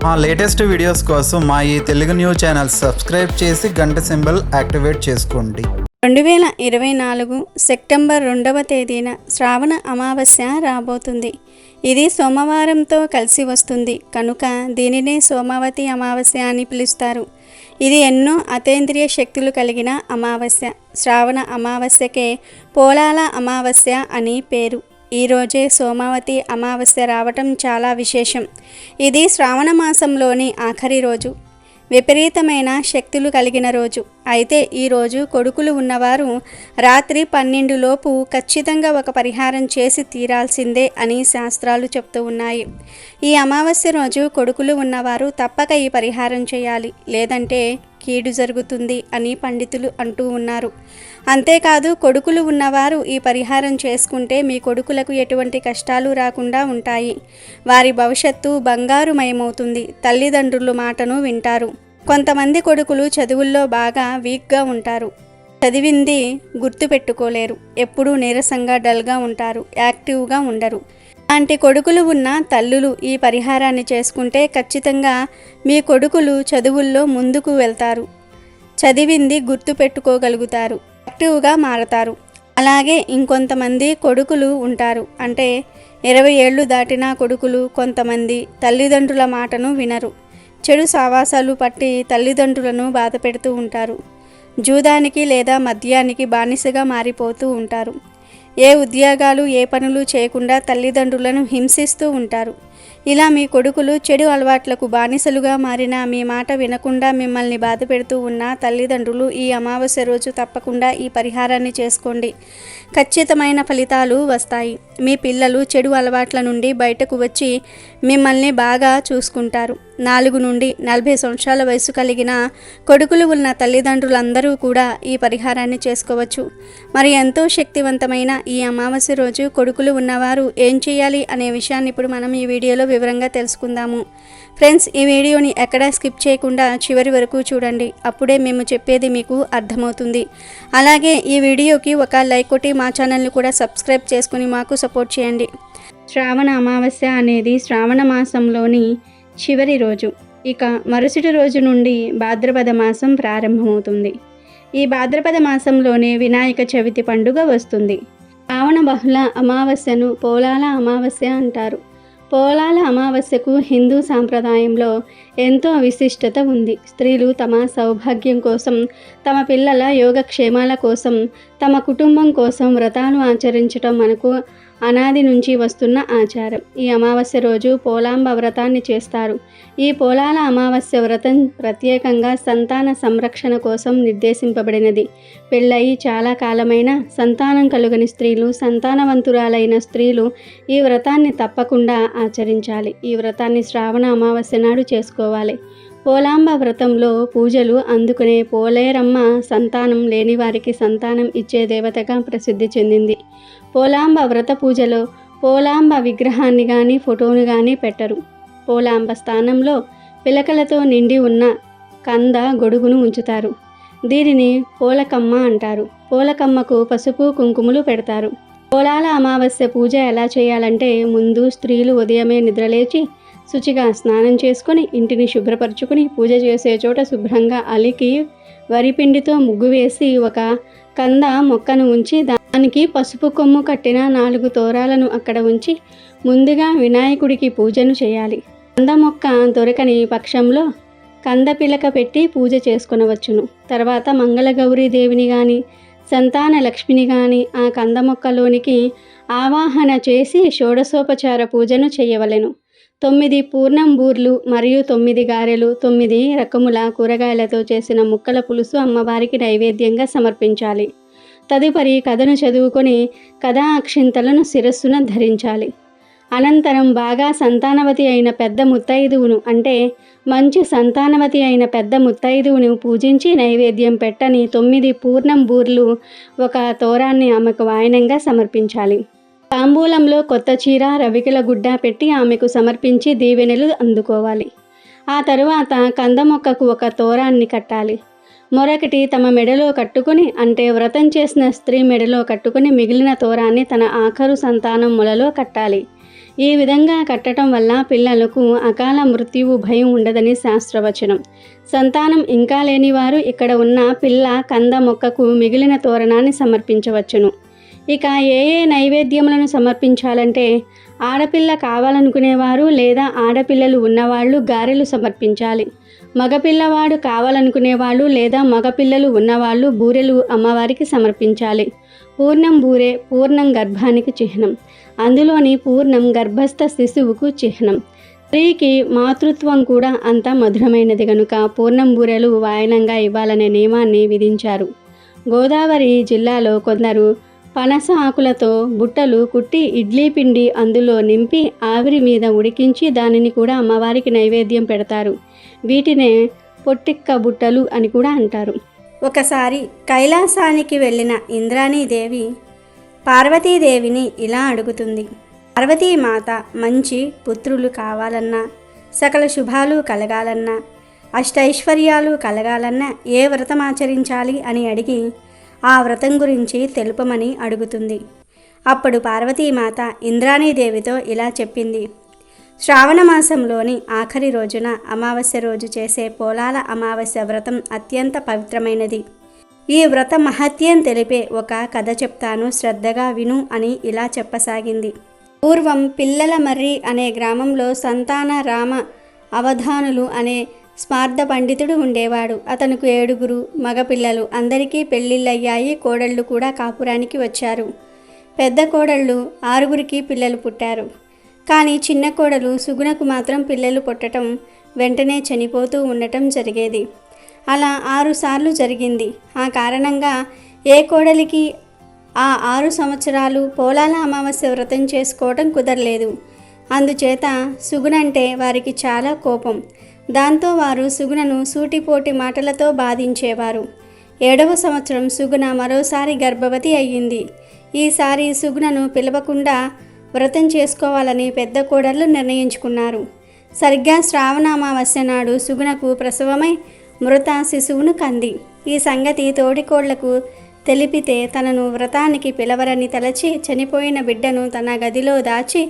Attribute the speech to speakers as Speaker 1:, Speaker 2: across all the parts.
Speaker 1: మా latest videos కోసం మా ఈ తెలుగు న్యూస్ ఛానల్ సబ్స్క్రైబ్ చేసి గంట సింబల్ యాక్టివేట్ చేసుకోండి.
Speaker 2: 2024 సెప్టెంబర్ 2వ తేదీన శ్రావణ అమావాస్య రాబోతుంది. ఇది సోమవారంతో కలిసి వస్తుంది కనుక దీనినే సోమవతి అమావాస్య అని పిలుస్తారు. ఇది ఎన్నో అతీంద్రియ శక్తులు కలిగిన అమావాస్య. శ్రావణ అమావాస్యకే పోలాల అమావాస్య అని పేరు. ఈరోజే సోమవతి అమావాస్య రావటం చాలా విశేషం. ఇది శ్రావణ మాసంలోని ఆఖరి రోజు, విపరీతమైన శక్తులు కలిగిన రోజు. అయితే ఈరోజు కొడుకులు ఉన్నవారు రాత్రి 12 లోపు ఖచ్చితంగా ఒక పరిహారం చేసి తీరాల్సిందే అని శాస్త్రాలు చెప్తూ ఉన్నాయి. ఈ అమావాస్య రోజు కొడుకులు ఉన్నవారు తప్పక ఈ పరిహారం చేయాలి, లేదంటే కీడు జరుగుతుంది అని పండితులు అంటూ ఉన్నారు. అంతేకాదు కొడుకులు ఉన్నవారు ఈ పరిహారం చేసుకుంటే మీ కొడుకులకు ఎటువంటి కష్టాలు రాకుండా ఉంటాయి. వారి భవిష్యత్తు బంగారుమయమవుతుంది. తల్లిదండ్రుల మాటను వింటారు. కొంతమంది కొడుకులు చదువుల్లో బాగా వీక్గా ఉంటారు. చదివింది గుర్తుపెట్టుకోలేరు. ఎప్పుడూ నీరసంగా డల్గా ఉంటారు. యాక్టివ్గా ఉండరు. అలాంటి కొడుకులు ఉన్న తల్లులు ఈ పరిహారాన్ని చేసుకుంటే ఖచ్చితంగా మీ కొడుకులు చదువుల్లో ముందుకు వెళ్తారు. చదివింది గుర్తుపెట్టుకోగలుగుతారు. యాక్టివ్గా మారతారు. అలాగే ఇంకొంతమంది కొడుకులు ఉంటారు. అంటే 20 ఏళ్ళు దాటిన కొడుకులు కొంతమంది తల్లిదండ్రుల మాటను వినరు. చెడు సావాసాలు పట్టి తల్లిదండ్రులను బాధ పెడుతూ ఉంటారు. జూదానికి లేదా మద్యానికి బానిసగా మారిపోతూ ఉంటారు. ఏ ఉద్యోగాలు ఏ పనులు చేయకుండా తల్లిదండ్రులను హింసిస్తూ ఉంటారు. ఇలా మీ కొడుకులు చెడు అలవాట్లకు బానిసలుగా మారిన, మీ మాట వినకుండా మిమ్మల్ని బాధ పెడుతూ ఉన్న తల్లిదండ్రులు ఈ అమావాస్య రోజు తప్పకుండా ఈ పరిహారాన్ని చేసుకోండి. ఖచ్చితమైన ఫలితాలు వస్తాయి. మీ పిల్లలు చెడు అలవాట్ల నుండి బయటకు వచ్చి మిమ్మల్ని బాగా చూసుకుంటారు. 4 నుండి 40 సంవత్సరాల వయసు కలిగిన కొడుకులు ఉన్న తల్లిదండ్రులందరూ కూడా ఈ పరిహారాన్ని చేసుకోవచ్చు. మరి ఎంతో శక్తివంతమైన ఈ అమావాస్య రోజు కొడుకులు ఉన్నవారు ఏం చేయాలి అనే విషయాన్ని ఇప్పుడు మనం ఈ వీడియోలో వివరంగా తెలుసుకుందాము. ఫ్రెండ్స్, ఈ వీడియోని ఎక్కడా స్కిప్ చేయకుండా చివరి వరకు చూడండి. అప్పుడే మేము చెప్పేది మీకు అర్థమవుతుంది. అలాగే ఈ వీడియోకి ఒక లైక్ కొట్టి మా ఛానల్ని కూడా సబ్స్క్రైబ్ చేసుకుని మాకు సపోర్ట్ చేయండి. శ్రావణ అమావాస్య అనేది శ్రావణ మాసంలోని చివరి రోజు. ఇక మరుసటి రోజు నుండి భాద్రపద మాసం ప్రారంభమవుతుంది. ఈ భాద్రపద మాసంలోనే వినాయక చవితి పండుగ వస్తుంది. శ్రావణ బహుళ అమావాస్యను పోలాల అమావాస్య అంటారు. పోలాల అమావాస్యకు హిందూ సాంప్రదాయంలో ఎంతో విశిష్టత ఉంది. స్త్రీలు తమ సౌభాగ్యం కోసం, తమ పిల్లల యోగక్షేమాల కోసం, తమ కుటుంబం కోసం వ్రతాలు ఆచరించడం మనకు అనాది నుంచి వస్తున్న ఆచారం. ఈ అమావాస్య రోజు పోలాంబ వ్రతాన్ని చేస్తారు. ఈ పోలాల అమావాస్య వ్రతం ప్రత్యేకంగా సంతాన సంరక్షణ కోసం నిర్దేశింపబడినది. పెళ్ళయి చాలా కాలమైన సంతానం కలుగని స్త్రీలు, సంతానవంతురాలైన స్త్రీలు ఈ వ్రతాన్ని తప్పకుండా ఆచరించాలి. ఈ వ్రతాన్ని శ్రావణ అమావాస్య నాడు చేసుకోవాలి. పోలాంబ వ్రతంలో పూజలు అందుకునే పోలేరమ్మ సంతానం లేని వారికి సంతానం ఇచ్చే దేవతగా ప్రసిద్ధి చెందింది. పోలాంబ వ్రత పూజలో పోలాంబ విగ్రహాన్ని కానీ ఫోటోను కానీ పెట్టరు. పోలాంబ స్థానంలో పిలకలతో నిండి ఉన్న కంద గొడుగును ఉంచుతారు. దీనిని పోలకమ్మ అంటారు. పోలకమ్మకు పసుపు కుంకుమలు పెడతారు. పోలాల అమావాస్య పూజ ఎలా చేయాలంటే, ముందు స్త్రీలు ఉదయమే నిద్రలేచి శుచిగా స్నానం చేసుకొని ఇంటిని శుభ్రపరచుకొని పూజ చేసే చోట శుభ్రంగా అలికి వరిపిండితో ముగ్గు వేసి ఒక కంద మొక్కను ఉంచి దానికి పసుపు కొమ్ము కట్టిన 4 తోరాలను అక్కడ ఉంచి ముందుగా వినాయకుడికి పూజను చేయాలి. కంద మొక్క దొరకని పక్షంలో కంద పిలక పెట్టి పూజ చేసుకొనవచ్చును. తర్వాత మంగళగౌరీ దేవిని కానీ సంతాన లక్ష్మిని కానీ ఆ కంద మొక్కలోనికి ఆవాహన చేసి షోడశోపచార పూజను చేయవలెను. 9 పూర్ణం బూర్లు మరియు 9 గారెలు, 9 రకముల కూరగాయలతో చేసిన ముక్కల పులుసు అమ్మవారికి నైవేద్యంగా సమర్పించాలి. తదుపరి కథను చదువుకొని కథా అక్షింతలను శిరస్సున ధరించాలి. అనంతరం బాగా సంతానవతి అయిన పెద్ద ముత్తైదువును, అంటే మంచి సంతానవతి అయిన పెద్ద ముత్తైదువును పూజించి నైవేద్యం పెట్టని 9 పూర్ణం బూర్లు ఒక తోరాన్ని ఆమెకు వాయనంగా సమర్పించాలి. తాంబూలంలో కొత్త చీర, రవికిల గుడ్డ పెట్టి ఆమెకు సమర్పించి దీవెనలు అందుకోవాలి. ఆ తరువాత కంద మొక్కకు ఒక తోరాన్ని కట్టాలి. మరొకటి తమ మెడలో కట్టుకుని, అంటే వ్రతం చేసిన స్త్రీ మెడలో కట్టుకుని మిగిలిన తోరాన్ని తన ఆఖరు సంతానం మొలలో కట్టాలి. ఈ విధంగా కట్టడం వల్ల పిల్లలకు అకాల మృత్యువు భయం ఉండదని శాస్త్రవచనం. సంతానం ఇంకా లేనివారు ఇక్కడ ఉన్న పిల్ల కంద మొక్కకు మిగిలిన తోరణాన్ని సమర్పించవచ్చును. ఇక ఏ నైవేద్యములను సమర్పించాలంటే ఆడపిల్ల కావాలనుకునేవారు లేదా ఆడపిల్లలు ఉన్నవాళ్ళు గారెలు సమర్పించాలి. మగపిల్లవాడు కావాలనుకునేవాళ్ళు లేదా మగపిల్లలు ఉన్నవాళ్ళు బూరెలు అమ్మవారికి సమర్పించాలి. పూర్ణం బూరె పూర్ణం గర్భానికి చిహ్నం. అందులోని పూర్ణం గర్భస్థ శిశువుకు చిహ్నం. స్త్రీకి మాతృత్వం కూడా అంత మధురమైనది కనుక పూర్ణం బూరెలు వాయనంగా ఇవ్వాలనే నియమాన్ని విధించారు. గోదావరి జిల్లాలో కొందరు పనస ఆకులతో బుట్టలు కుట్టి ఇడ్లీ పిండి అందులో నింపి ఆవిరి మీద ఉడికించి దానిని కూడా అమ్మవారికి నైవేద్యం పెడతారు. వీటినే పొట్టిక్క బుట్టలు అని కూడా అంటారు. ఒకసారి కైలాసానికి వెళ్ళిన ఇంద్రాణీదేవి పార్వతీదేవిని ఇలా అడుగుతుంది. పార్వతీమాత మంచి పుత్రులు కావాలన్నా, సకల శుభాలు కలగాలన్నా, అష్టైశ్వర్యాలు కలగాలన్నా ఏ వ్రతం ఆచరించాలి అని అడిగి ఆ వ్రతం గురించి తెలుపమని అడుగుతుంది. అప్పుడు పార్వతీమాత ఇంద్రాణీదేవితో ఇలా చెప్పింది. శ్రావణ మాసంలోని ఆఖరి రోజున అమావాస్య రోజు చేసే పోలాల అమావాస్య వ్రతం అత్యంత పవిత్రమైనది. ఈ వ్రత మహత్యం తెలిపే ఒక కథ చెప్తాను, శ్రద్ధగా విను అని ఇలా చెప్పసాగింది. పూర్వం పిల్లల మర్రి అనే గ్రామంలో సంతాన రామ అవధానులు అనే స్మార్థ పండితుడు ఉండేవాడు. అతనుకు 7 మగపిల్లలు. అందరికీ పెళ్ళిళ్ళయ్యాయి. కోడళ్ళు కూడా కాపురానికి వచ్చారు. పెద్ద కోడళ్ళు 6 పిల్లలు పుట్టారు. కానీ చిన్న కోడలు సుగుణకు మాత్రం పిల్లలు పుట్టడం వెంటనే చనిపోతూ ఉండటం జరిగేది. అలా 6 సార్లు జరిగింది. ఆ కారణంగా ఏ కోడలికి ఆ 6 సంవత్సరాలు పోలాల అమావాస్య వ్రతం చేసుకోవడం కుదరలేదు. అందుచేత సుగుణంటే వారికి చాలా కోపం. దాంతో వారు సుగుణను సూటిపోటి మాటలతో బాధించేవారు. 7వ సంవత్సరం సుగుణ మరోసారి గర్భవతి అయ్యింది. ఈసారి సుగుణను పిలవకుండా వ్రతం చేసుకోవాలని పెద్ద కోడళ్ళు నిర్ణయించుకున్నారు. సరిగ్గా శ్రావణ అమావాస్య నాడు సుగుణకు ప్రసవమై మృత శిశువును కంది. ఈ సంగతి తోడికోళ్లకు తెలిపితే తనను వ్రతానికి పిలవరని తలచి చనిపోయిన బిడ్డను తన గదిలో దాచి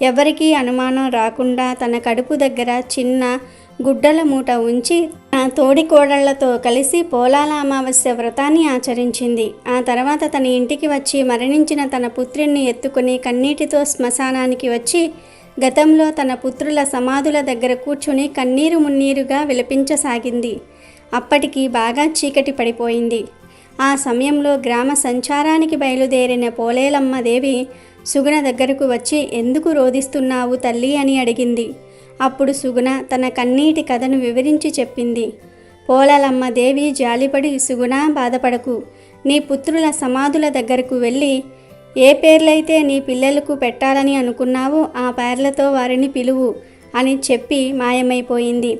Speaker 2: ఎవరికీ అనుమానం రాకుండా తన కడుపు దగ్గర చిన్న గుడ్డల మూట ఉంచి తోడికోడళ్లతో కలిసి పోలాల అమావాస్య వ్రతాన్ని ఆచరించింది. ఆ తర్వాత తన ఇంటికి వచ్చి మరణించిన తన పుత్రుణ్ణి ఎత్తుకుని కన్నీటితో శ్మశానానికి వచ్చి గతంలో తన పుత్రుల సమాధుల దగ్గర కూర్చుని కన్నీరు మున్నీరుగా విలపించసాగింది. అప్పటికి బాగా చీకటి పడిపోయింది. ఆ సమయంలో గ్రామ సంచారానికి బయలుదేరిన పోలేలమ్మదేవి సుగుణ దగ్గరకు వచ్చి ఎందుకు రోదిస్తున్నావు తల్లి అని అడిగింది. అప్పుడు సుగుణ తన కన్నీటి కథను వివరించి చెప్పింది. పోలేలమ్మదేవి జాలిపడి, సుగుణ బాధపడకు, నీ పుత్రుల సమాధుల దగ్గరకు వెళ్ళి ఏ పేర్లైతే నీ పిల్లలకు పెట్టాలని అనుకున్నావో ఆ పేర్లతో వారిని పిలువు అని చెప్పి మాయమైపోయింది.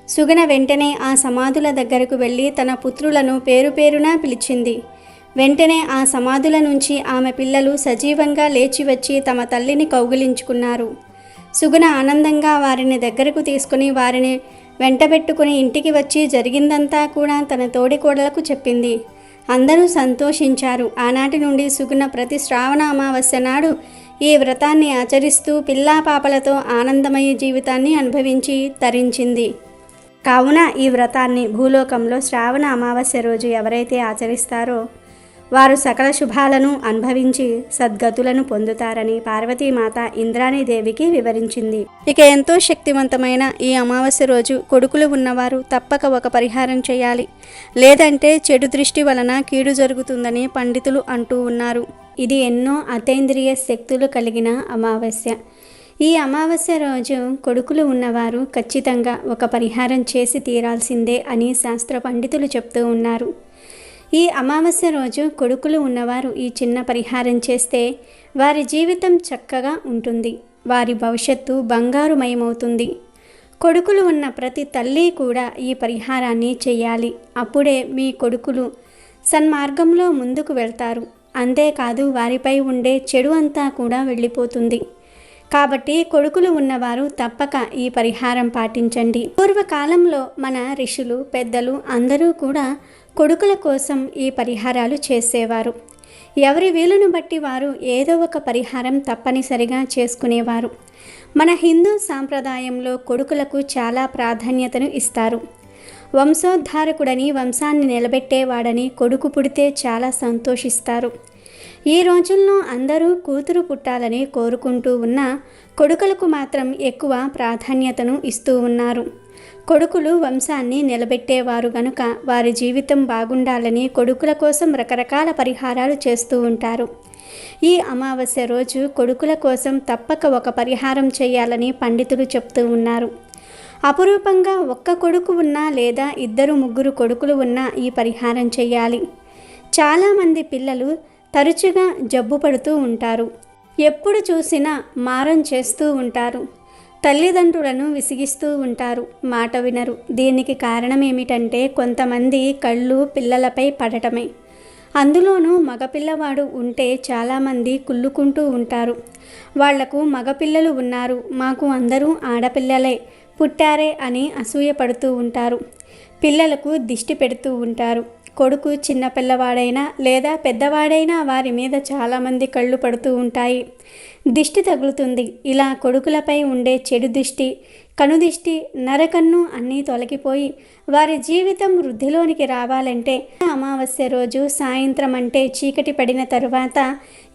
Speaker 2: సుగుణ వెంటనే ఆ సమాధుల దగ్గరకు వెళ్ళి తన పుత్రులను పేరు పేరునా పిలిచింది. వెంటనే ఆ సమాధుల నుంచి ఆమె పిల్లలు సజీవంగా లేచి వచ్చి తమ తల్లిని కౌగిలించుకున్నారు. సుగుణ ఆనందంగా వారిని దగ్గరకు తీసుకుని వారిని వెంటబెట్టుకుని ఇంటికి వచ్చి జరిగిందంతా కూడా తన తోడికోడలకు చెప్పింది. అందరూ సంతోషించారు. ఆనాటి నుండి సుగుణ ప్రతి శ్రావణ అమావాస్య నాడు ఈ వ్రతాన్ని ఆచరిస్తూ పిల్లా పాపలతో ఆనందమయ జీవితాన్ని అనుభవించి తరించింది. కావున ఈ వ్రతాన్ని భూలోకంలో శ్రావణ అమావాస్య రోజు ఎవరైతే ఆచరిస్తారో వారు సకల శుభాలను అనుభవించి సద్గతులను పొందుతారని పార్వతీమాత ఇంద్రాణీదేవికి వివరించింది. ఇక ఎంతో శక్తివంతమైన ఈ అమావాస్య రోజు కొడుకులు ఉన్నవారు తప్పక ఒక పరిహారం చేయాలి. లేదంటే చెడు దృష్టి వలన కీడు జరుగుతుందని పండితులు అంటూ ఉన్నారు. ఇది ఎన్నో అతీంద్రియ శక్తులు కలిగిన అమావాస్య. ఈ అమావాస్య రోజు కొడుకులు ఉన్నవారు ఖచ్చితంగా ఒక పరిహారం చేసి తీరాల్సిందే అని శాస్త్ర పండితులు చెప్తూ ఉన్నారు. ఈ అమావాస్య రోజు కొడుకులు ఉన్నవారు ఈ చిన్న పరిహారం చేస్తే వారి జీవితం చక్కగా ఉంటుంది. వారి భవిష్యత్తు బంగారుమయమవుతుంది. కొడుకులు ఉన్న ప్రతి తల్లి కూడా ఈ పరిహారాన్ని చేయాలి. అప్పుడే మీ కొడుకులు సన్మార్గంలో ముందుకు వెళ్తారు. అంతేకాదు వారిపై ఉండే చెడు అంతా కూడా వెళ్ళిపోతుంది. కాబట్టి కొడుకులు ఉన్నవారు తప్పక ఈ పరిహారం పాటించండి. పూర్వకాలంలో మన ఋషులు పెద్దలు అందరూ కూడా కొడుకుల కోసం ఈ పరిహారాలు చేసేవారు. ఎవరి వీలును బట్టి వారు ఏదో ఒక పరిహారం తప్పనిసరిగా చేసుకునేవారు. మన హిందూ సాంప్రదాయంలో కొడుకులకు చాలా ప్రాధాన్యతను ఇస్తారు. వంశోద్ధారకుడని, వంశాన్ని నిలబెట్టేవాడని కొడుకు పుడితే చాలా సంతోషిస్తారు. ఈ రోజుల్లో అందరూ కూతురు పుట్టాలని కోరుకుంటూ ఉన్న కొడుకులకు మాత్రం ఎక్కువ ప్రాధాన్యతను ఇస్తూ ఉన్నారు. కొడుకులు వంశాన్ని నిలబెట్టేవారు గనుక వారి జీవితం బాగుండాలని కొడుకుల కోసం రకరకాల పరిహారాలు చేస్తూ ఉంటారు. ఈ అమావాస్య రోజు కొడుకుల కోసం తప్పక ఒక పరిహారం చేయాలని పండితులు చెప్తూ ఉన్నారు. అపురూపంగా ఒక్క కొడుకు ఉన్నా లేదా 2-3 కొడుకులు ఉన్నా ఈ పరిహారం చేయాలి. చాలామంది పిల్లలు తరచుగా జబ్బు పడుతూ ఉంటారు. ఎప్పుడు చూసినా మారం చేస్తూ ఉంటారు. తల్లిదండ్రులను విసిగిస్తూ ఉంటారు. మాట వినరు. దీనికి కారణం ఏమిటంటే కొంతమంది కళ్ళు పిల్లలపై పడటమే. అందులోనూ మగపిల్లవాడు ఉంటే చాలామంది కుళ్ళుకుంటూ ఉంటారు. వాళ్లకు మగపిల్లలు ఉన్నారు, మాకు అందరూ ఆడపిల్లలే పుట్టారే అని అసూయపడుతూ ఉంటారు. పిల్లలకు దిష్టి పెడుతూ ఉంటారు. కొడుకు చిన్నపిల్లవాడైనా లేదా పెద్దవాడైనా వారి మీద చాలామంది కళ్ళు పడుతూ ఉంటాయి. దిష్టి తగులుతుంది. ఇలా కొడుకులపై ఉండే చెడు దిష్టి, కనుదిష్టి, నరకన్ను అన్నీ తొలగిపోయి వారి జీవితం వృద్ధిలోనికి రావాలంటే అమావాస్య రోజు సాయంత్రం అంటే చీకటి పడిన తరువాత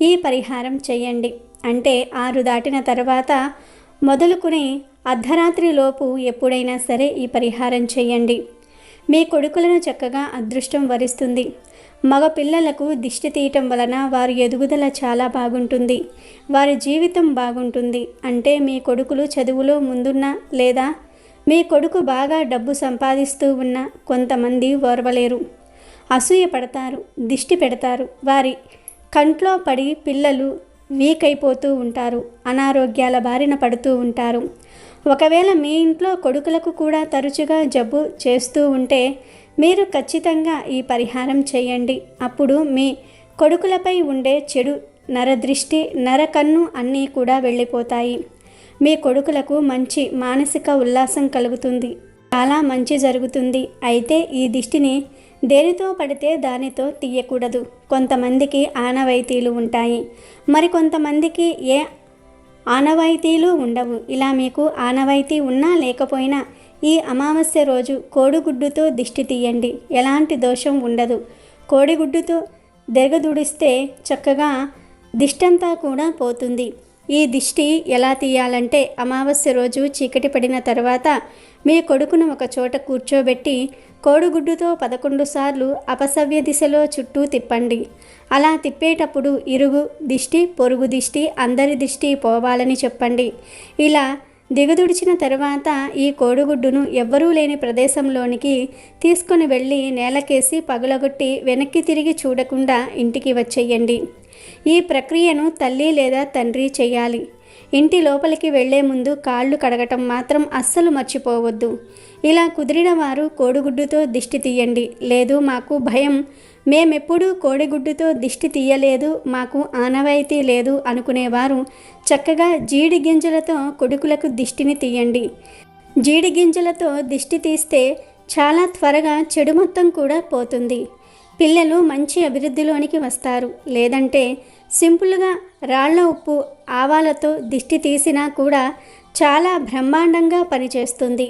Speaker 2: ఈ పరిహారం చేయండి. అంటే 6 దాటిన తర్వాత మొదలుకుని అర్ధరాత్రి లోపు ఎప్పుడైనా సరే ఈ పరిహారం చేయండి. మీ కొడుకులను చక్కగా అదృష్టం వరిస్తుంది. మగ పిల్లలకు దిష్టి తీయటం వలన వారి ఎదుగుదల చాలా బాగుంటుంది. వారి జీవితం బాగుంటుంది. అంటే మీ కొడుకులు చదువులో ముందున్నా లేదా మీ కొడుకు బాగా డబ్బు సంపాదిస్తూ ఉన్నా కొంతమంది ఓర్వలేరు, అసూయ పడతారు, దిష్టి పెడతారు. వారి కంట్లో పడి పిల్లలు వీక్ అయిపోతూ ఉంటారు, అనారోగ్యాల బారిన పడుతూ ఉంటారు. ఒకవేళ మీ ఇంట్లో కొడుకులకు కూడా తరచుగా జబ్బు చేస్తూ ఉంటే మీరు ఖచ్చితంగా ఈ పరిహారం చేయండి. అప్పుడు మీ కొడుకులపై ఉండే చెడు నరదృష్టి, నరకన్ను అన్నీ కూడా వెళ్ళిపోతాయి. మీ కొడుకులకు మంచి మానసిక ఉల్లాసం కలుగుతుంది. చాలా మంచి జరుగుతుంది. అయితే ఈ దిష్టిని దేనితో పడితే దానితో తీయకూడదు. కొంతమందికి ఆనవాయితీలు ఉంటాయి, మరి కొంతమందికి ఏ ఆనవాయితీలు ఉండవు. ఇలా మీకు ఆనవాయితీ ఉన్నా లేకపోయినా ఈ అమావాస్య రోజు కోడిగుడ్డుతో దిష్టి తీయండి. ఎలాంటి దోషం ఉండదు. కోడిగుడ్డుతో దెరగదుడిస్తే చక్కగా దిష్టంతా కూడా పోతుంది. ఈ దిష్టి ఎలా తీయాలంటే అమావాస్య రోజు చీకటి పడిన తర్వాత మీ కొడుకును ఒక చోట కూర్చోబెట్టి కోడిగుడ్డుతో 11 సార్లు అపసవ్య దిశలో చుట్టూ తిప్పండి. అలా తిప్పేటప్పుడు ఇరుగు దిష్టి, పొరుగు దిష్టి, అందరి దిష్టి పోవాలని చెప్పండి. ఇలా దిగదుడిచిన తర్వాత ఈ కోడిగుడ్డును ఎవ్వరూ లేని ప్రదేశంలోనికి తీసుకొని వెళ్ళి నేలకేసి పగులగొట్టి వెనక్కి తిరిగి చూడకుండా ఇంటికి వచ్చేయండి. ఈ ప్రక్రియను తల్లి లేదా తండ్రి చేయాలి. ఇంటి లోపలికి వెళ్లే ముందు కాళ్ళు కడగటం మాత్రం అస్సలు మర్చిపోవద్దు. ఇలా కుదిరిన వారు కోడిగుడ్డుతో దిష్టి తీయండి. లేదు మాకు భయం, మేమెప్పుడూ కోడిగుడ్డుతో దిష్టి తీయలేదు, మాకు ఆనవాయితీ లేదు అనుకునేవారు చక్కగా జీడి గింజలతో కొడుకులకు దిష్టిని తీయండి. జీడి గింజలతో దిష్టి తీస్తే చాలా త్వరగా చెడు మొత్తం కూడా పోతుంది. పిల్లలు మంచి అభివృద్ధిలోనికి వస్తారు. లేదంటే సింపుల్గా రాళ్ల ఉప్పు, ఆవాలతో దిష్టి తీసినా కూడా చాలా బ్రహ్మాండంగా పనిచేస్తుంది.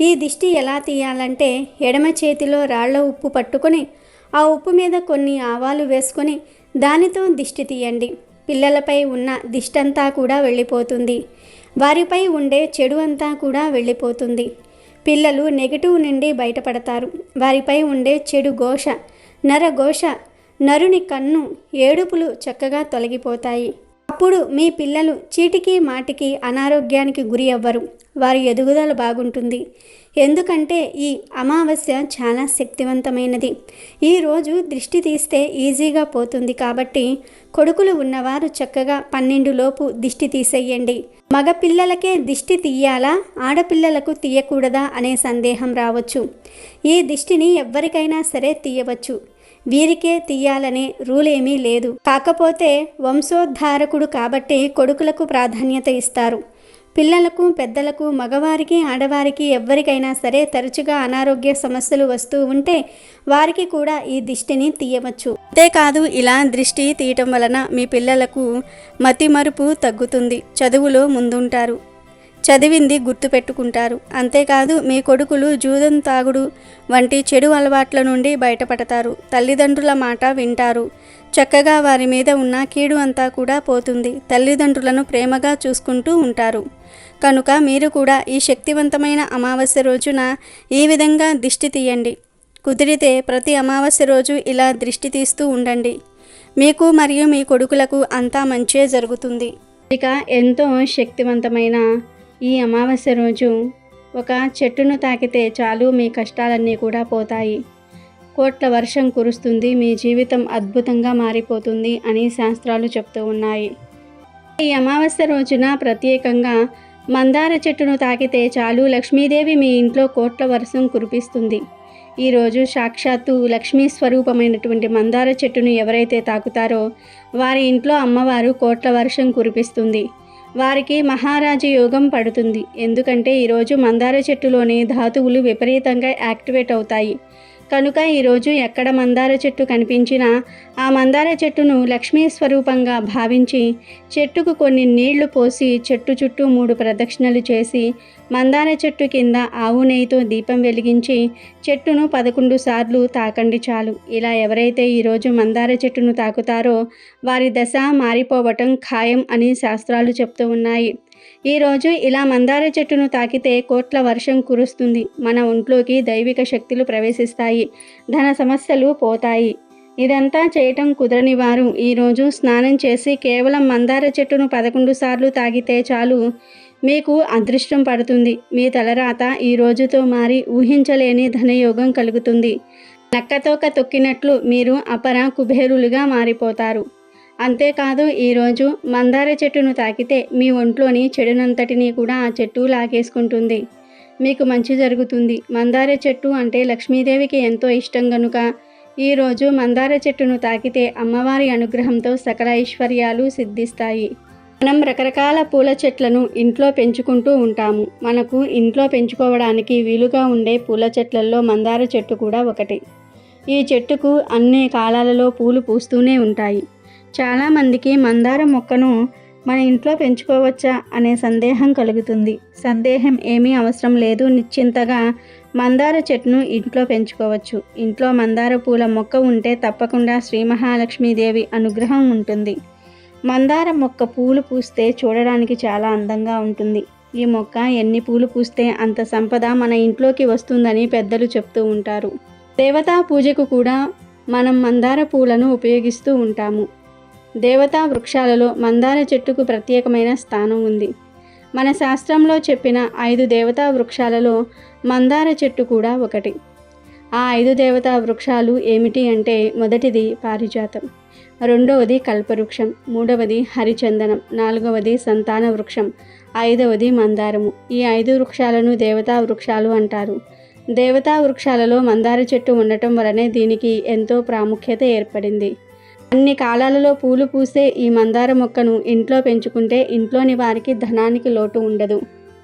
Speaker 2: ఈ దిష్టి ఎలా తీయాలంటే ఎడమ చేతిలో రాళ్ల ఉప్పు పట్టుకొని ఆ ఉప్పు మీద కొన్ని ఆవాలు వేసుకొని దానితో దిష్టి తీయండి. పిల్లలపై ఉన్న దిష్టంతా కూడా వెళ్ళిపోతుంది. వారిపై ఉండే చెడు అంతా కూడా వెళ్ళిపోతుంది. పిల్లలు నెగిటివ్ నుండి బయటపడతారు. వారిపై ఉండే చెడు ఘోష, నరఘోష, నరుని కన్ను, ఏడుపులు చక్కగా తొలగిపోతాయి. అప్పుడు మీ పిల్లలు చీటికి మాటికి అనారోగ్యానికి గురి అవ్వరు. వారి ఎదుగుదల బాగుంటుంది. ఎందుకంటే ఈ అమావాస్య చాలా శక్తివంతమైనది. ఈరోజు దృష్టి తీస్తే ఈజీగా పోతుంది. కాబట్టి కొడుకులు ఉన్నవారు చక్కగా 12 లోపు దిష్టి తీసేయండి. మగ పిల్లలకే దిష్టి తీయాలా, ఆడపిల్లలకు తీయకూడదా అనే సందేహం రావచ్చు. ఈ దిష్టిని ఎవ్వరికైనా సరే తీయవచ్చు. వీరికే తీయాలనే రూల్ ఏమీ లేదు. కాకపోతే వంశోద్ధారకుడు కాబట్టి కొడుకులకు ప్రాధాన్యత ఇస్తారు. పిల్లలకు, పెద్దలకు, మగవారికి, ఆడవారికి ఎవ్వరికైనా సరే తరచుగా అనారోగ్య సమస్యలు వస్తూ ఉంటే వారికి కూడా ఈ దిష్టిని తీయవచ్చు. అంతేకాదు, ఇలా దృష్టి తీయటం వలన మీ పిల్లలకు మతిమరుపు తగ్గుతుంది, చదువులో ముందుంటారు, చదివింది గుర్తుపెట్టుకుంటారు. అంతేకాదు, మీ కొడుకులు జూదం తాగుడు వంటి చెడు అలవాట్ల నుండి బయటపడతారు, తల్లిదండ్రుల మాట వింటారు, చక్కగా వారి మీద ఉన్న కీడు అంతా కూడా పోతుంది, తల్లిదండ్రులను ప్రేమగా చూసుకుంటూ ఉంటారు. కనుక మీరు కూడా ఈ శక్తివంతమైన అమావాస్య రోజున ఈ విధంగా దిష్టి తీయండి. కుదిరితే ప్రతి అమావాస్య రోజు ఇలా దృష్టి తీస్తూ ఉండండి. మీకు మరియు మీ కొడుకులకు అంతా మంచే జరుగుతుంది. ఇక ఎంతో శక్తివంతమైన ఈ అమావాస్య రోజు ఒక చెట్టును తాకితే చాలు, మీ కష్టాలన్నీ కూడా పోతాయి, కోట్ల వర్షం కురుస్తుంది, మీ జీవితం అద్భుతంగా మారిపోతుంది అని శాస్త్రాలు చెప్తూ ఉన్నాయి. ఈ అమావాస్య రోజున ప్రత్యేకంగా మందార చెట్టును తాకితే చాలు, లక్ష్మీదేవి మీ ఇంట్లో కోట్ల వర్షం కురిపిస్తుంది. ఈరోజు సాక్షాత్తు లక్ష్మీ స్వరూపమైనటువంటి మందార చెట్టును ఎవరైతే తాకుతారో వారి ఇంట్లో అమ్మవారు కోట్ల వర్షం కురిపిస్తుంది. వారికి మహారాజు యోగం పడుతుంది. ఎందుకంటే ఈరోజు మందార చెట్టులోని ధాతువులు విపరీతంగా యాక్టివేట్ అవుతాయి. కనుక ఈరోజు ఎక్కడ మందార చెట్టు కనిపించినా ఆ మందార చెట్టును లక్ష్మీ స్వరూపంగా భావించి చెట్టుకు కొన్ని నీళ్లు పోసి చెట్టు చుట్టూ 3 ప్రదక్షిణలు చేసి మందార చెట్టు కింద ఆవు నెయ్యితో దీపం వెలిగించి చెట్టును 11 సార్లు తాకండి చాలు. ఇలా ఎవరైతే ఈరోజు మందార చెట్టును తాకుతారో వారి దశ మారిపోవటం ఖాయం అని శాస్త్రాలు చెప్తూ ఉన్నాయి. ఈరోజు ఇలా మందార చెట్టును తాకితే కోట్ల వర్షం కురుస్తుంది, మన ఒంట్లోకి దైవిక శక్తులు ప్రవేశిస్తాయి, ధన సమస్యలు పోతాయి. ఇదంతా చేయటం కుదరని వారు ఈరోజు స్నానం చేసి కేవలం మందార చెట్టును 11 సార్లు తాగితే చాలు, మీకు అదృష్టం పడుతుంది. మీ తలరాత ఈ రోజుతో మారి ఊహించలేని ధనయోగం కలుగుతుంది. నక్కతోక తొక్కినట్లు మీరు అపర కుబేరులుగా మారిపోతారు. అంతేకాదు, ఈరోజు మందార చెట్టును తాకితే మీ ఒంట్లోని చెడునంతటినీ కూడా ఆ చెట్టు లాగేసుకుంటుంది, మీకు మంచి జరుగుతుంది. మందార చెట్టు అంటే లక్ష్మీదేవికి ఎంతో ఇష్టం గనుక ఈరోజు మందార చెట్టును తాకితే అమ్మవారి అనుగ్రహంతో సకల ఐశ్వర్యాలు సిద్ధిస్తాయి. మనం రకరకాల పూల చెట్లను ఇంట్లో పెంచుకుంటూ ఉంటాము. మనకు ఇంట్లో పెంచుకోవడానికి వీలుగా ఉండే పూల చెట్లలో మందార చెట్టు కూడా ఒకటి. ఈ చెట్టుకు అన్ని కాలాలలో పూలు పూస్తూనే ఉంటాయి. చాలామందికి మందార మొక్కను మన ఇంట్లో పెంచుకోవచ్చా అనే సందేహం కలుగుతుంది. సందేహం ఏమీ అవసరం లేదు, నిశ్చింతగా మందార చెట్టును ఇంట్లో పెంచుకోవచ్చు. ఇంట్లో మందార పూల మొక్క ఉంటే తప్పకుండా శ్రీ మహాలక్ష్మీదేవి అనుగ్రహం ఉంటుంది. మందార మొక్క పూలు పూస్తే చూడడానికి చాలా అందంగా ఉంటుంది. ఈ మొక్క ఎన్ని పూలు పూస్తే అంత సంపద మన ఇంట్లోకి వస్తుందని పెద్దలు చెప్తూ ఉంటారు. దేవతా పూజకు కూడా మనం మందార పూలను ఉపయోగిస్తూ ఉంటాము. దేవతా వృక్షాలలో మందార చెట్టుకు ప్రత్యేకమైన స్థానం ఉంది. మన శాస్త్రంలో చెప్పిన 5 దేవతా వృక్షాలలో మందార చెట్టు కూడా ఒకటి. ఆ 5 దేవతా వృక్షాలు ఏమిటి అంటే, మొదటిది పారిజాతం, రెండవది కల్పవృక్షం, మూడవది హరిచందనం, నాలుగవది సంతాన వృక్షం, ఐదవది మందారము. ఈ 5 వృక్షాలను దేవతా వృక్షాలు అంటారు. దేవతా వృక్షాలలో మందార చెట్టు ఉండటం వలనే దీనికి ఎంతో ప్రాముఖ్యత ఏర్పడింది. అన్ని కాలాలలో పూలు పూసే ఈ మందార మొక్కను ఇంట్లో పెంచుకుంటే ఇంట్లోని వారికి ధనానికి లోటు ఉండదు.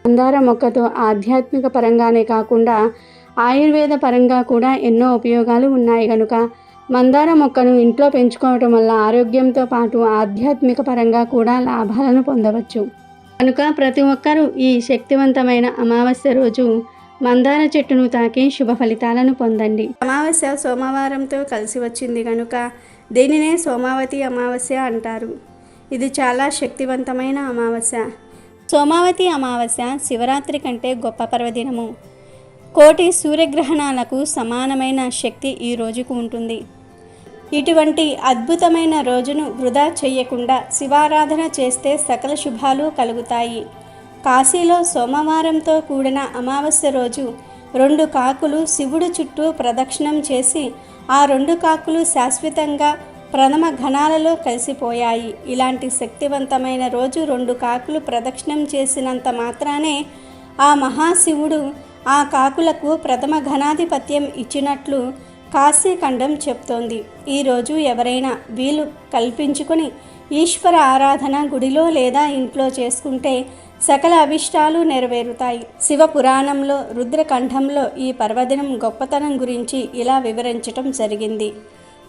Speaker 2: మందార మొక్కతో ఆధ్యాత్మిక పరంగానే కాకుండా ఆయుర్వేద పరంగా కూడా ఎన్నో ఉపయోగాలు ఉన్నాయి కనుక మందార మొక్కను ఇంట్లో పెంచుకోవటం వల్ల ఆరోగ్యంతో పాటు ఆధ్యాత్మిక పరంగా కూడా లాభాలను పొందవచ్చు. కనుక ప్రతి ఒక్కరూ ఈ శక్తివంతమైన అమావాస్య రోజు మందార చెట్టును తాకి శుభ ఫలితాలను పొందండి. అమావాస్య సోమవారంతో కలిసి వచ్చింది కనుక దీనినే సోమావతి అమావాస్య అంటారు. ఇది చాలా శక్తివంతమైన అమావాస్య. సోమావతి అమావాస్య శివరాత్రి కంటే గొప్ప పర్వదినము. కోటి సూర్యగ్రహణాలకు సమానమైన శక్తి ఈ రోజుకు ఉంటుంది. ఇటువంటి అద్భుతమైన రోజును వృధా చేయకుండా శివారాధన చేస్తే సకల శుభాలు కలుగుతాయి. కాశీలో సోమవారంతో కూడిన అమావాస్య రోజు 2 కాకులు శివుడు చుట్టూ ప్రదక్షిణం చేసి ఆ 2 కాకులు శాశ్వతంగా ప్రథమ ఘనాలలో కలిసిపోయాయి. ఇలాంటి శక్తివంతమైన రోజు 2 కాకులు ప్రదక్షిణం చేసినంత మాత్రానే ఆ మహాశివుడు ఆ కాకులకు ప్రథమ ఘనాధిపత్యం ఇచ్చినట్లు కాశీఖండం చెప్తోంది. ఈరోజు ఎవరైనా వీలు కల్పించుకొని ఈశ్వర ఆరాధన గుడిలో లేదా ఇంట్లో చేసుకుంటే సకల అభిష్టాలు నెరవేరుతాయి. శివ పురాణంలో రుద్రకంఠంలో ఈ పర్వదినం గొప్పతనం గురించి ఇలా వివరించటం జరిగింది.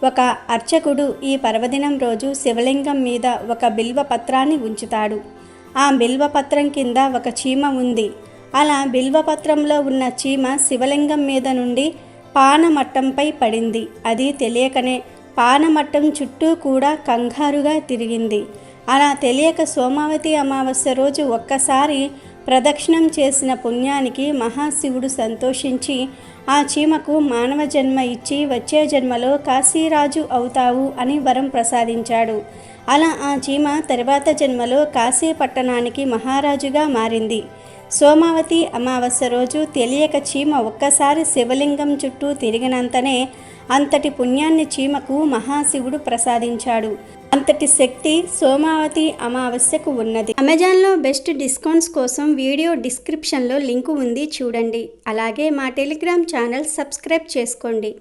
Speaker 2: ఒక అర్చకుడు ఈ పర్వదినం రోజు శివలింగం మీద ఒక బిల్వపత్రాన్ని ఉంచుతాడు. ఆ బిల్వపత్రం కింద ఒక చీమ ఉంది. అలా బిల్వపత్రంలో ఉన్న చీమ శివలింగం మీద నుండి పానమట్టంపై పడింది. అది తెలియకనే పానమట్టం చుట్టూ కూడా కంగారుగా తిరిగింది. అలా తెలియక సోమావతి అమావాస్య రోజు ఒక్కసారి ప్రదక్షిణం చేసిన పుణ్యానికి మహాశివుడు సంతోషించి ఆ చీమకు మానవ జన్మ ఇచ్చి వచ్చే జన్మలో కాశీరాజు అవుతావు అని వరం ప్రసాదించాడు. అలా ఆ చీమ తర్వాత జన్మలో కాశీ పట్టణానికి మహారాజుగా మారింది. సోమావతి అమావాస్య రోజు తెలియక చీమ ఒక్కసారి శివలింగం చుట్టూ తిరిగినంతనే అంతటి పుణ్యాన్ని చీమకు మహాశివుడు ప్రసాదించాడు. అంతటి శక్తి సోమావతి అమావాస్యకు ఉన్నది. అమెజాన్లో బెస్ట్ డిస్కౌంట్స్ కోసం వీడియో డిస్క్రిప్షన్లో లింకు ఉంది, చూడండి. అలాగే మా టెలిగ్రామ్ ఛానల్ సబ్స్క్రైబ్ చేసుకోండి.